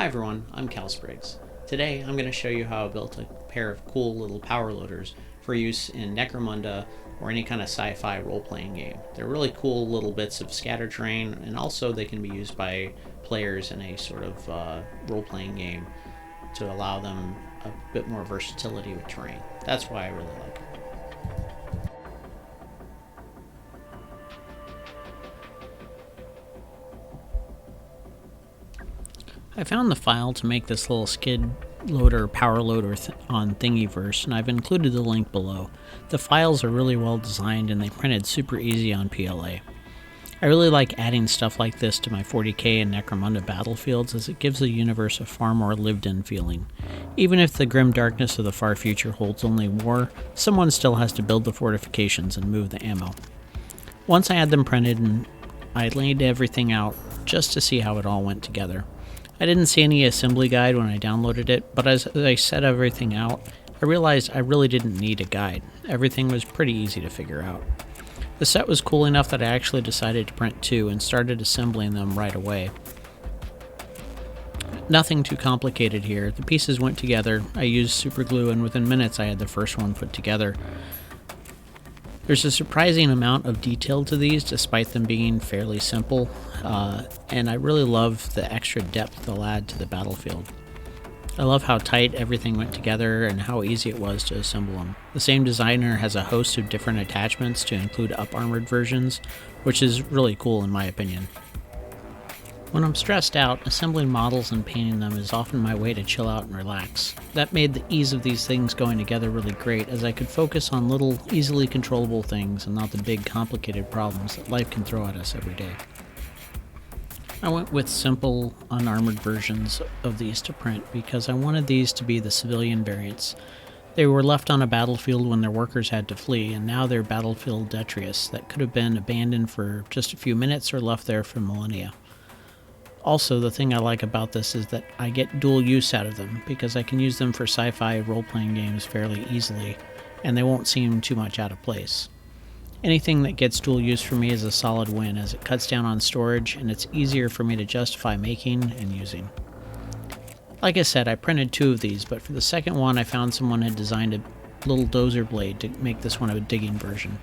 Hi everyone, I'm Cal Spriggs. Today I'm going to show you how I built a pair of cool little power loaders for use in Necromunda or any kind of sci-fi role-playing game. They're really cool little bits of scatter terrain, and also they can be used by players in a sort of role-playing game to allow them a bit more versatility with terrain. That's why I really like it. I found the file to make this little skid loader power loader on Thingiverse, and I've included the link below. The files are really well designed and they printed super easy on PLA. I really like adding stuff like this to my 40k and Necromunda battlefields, as it gives the universe a far more lived-in feeling. Even if the grim darkness of the far future holds only war, someone still has to build the fortifications and move the ammo. Once I had them printed, and I laid everything out just to see how it all went together. I didn't see any assembly guide when I downloaded it, but as I set everything out, I realized I really didn't need a guide. Everything was pretty easy to figure out. The set was cool enough that I actually decided to print two and started assembling them right away. Nothing too complicated here. The pieces went together, I used super glue, and within minutes I had the first one put together. There's a surprising amount of detail to these, despite them being fairly simple, and I really love the extra depth they'll add to the battlefield. I love how tight everything went together and how easy it was to assemble them. The same designer has a host of different attachments to include up-armored versions, which is really cool in my opinion. When I'm stressed out, assembling models and painting them is often my way to chill out and relax. That made the ease of these things going together really great, as I could focus on little, easily controllable things and not the big, complicated problems that life can throw at us every day. I went with simple, unarmored versions of these to print because I wanted these to be the civilian variants. They were left on a battlefield when their workers had to flee, and now they're battlefield detritus that could have been abandoned for just a few minutes or left there for millennia. Also, the thing I like about this is that I get dual use out of them, because I can use them for sci-fi role-playing games fairly easily, and they won't seem too much out of place. Anything that gets dual use for me is a solid win, as it cuts down on storage, and it's easier for me to justify making and using. Like I said, I printed two of these, but for the second one I found someone had designed a little dozer blade to make this one a digging version.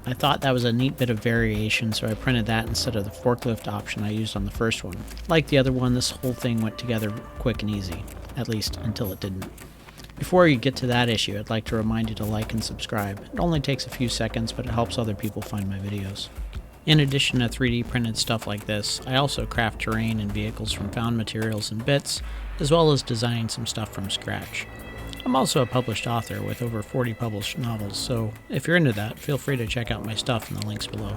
I thought that was a neat bit of variation, so I printed that instead of the forklift option I used on the first one. Like the other one, this whole thing went together quick and easy, at least until it didn't. Before you get to that issue, I'd like to remind you to like and subscribe. It only takes a few seconds, but it helps other people find my videos. In addition to 3D printed stuff like this, I also craft terrain and vehicles from found materials and bits, as well as designing some stuff from scratch. I'm also a published author with over 40 published novels, so if you're into that, feel free to check out my stuff in the links below.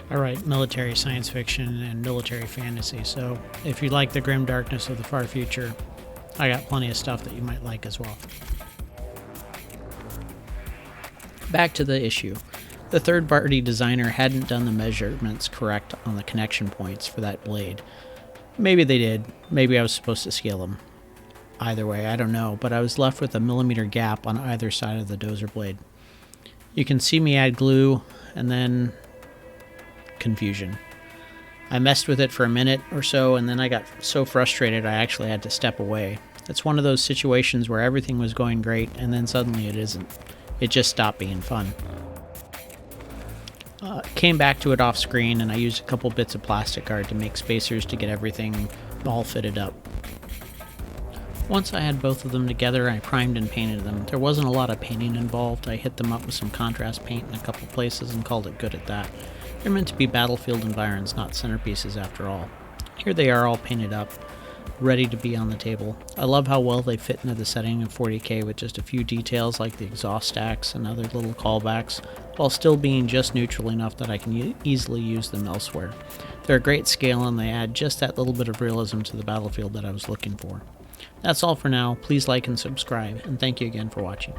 I write military science fiction and military fantasy, so if you like the grim darkness of the far future, I got plenty of stuff that you might like as well. Back to the issue. The third-party designer hadn't done the measurements correct on the connection points for that blade. Maybe they did, maybe I was supposed to scale them. Either way, I don't know, but I was left with a millimeter gap on either side of the dozer blade. You can see me add glue, and then confusion. I messed with it for a minute or so, and then I got so frustrated I actually had to step away. It's one of those situations where everything was going great, and then suddenly it isn't. It just stopped being fun. Came back to it off screen, and I used a couple bits of plastic art to make spacers to get everything all fitted up. Once I had both of them together, I primed and painted them. There wasn't a lot of painting involved. I hit them up with some contrast paint in a couple places and called it good at that. They're meant to be battlefield environs, not centerpieces after all. Here they are all painted up, ready to be on the table. I love how well they fit into the setting of 40k with just a few details like the exhaust stacks and other little callbacks, while still being just neutral enough that I can easily use them elsewhere. They're a great scale, and they add just that little bit of realism to the battlefield that I was looking for. That's all for now. Please like and subscribe, and thank you again for watching.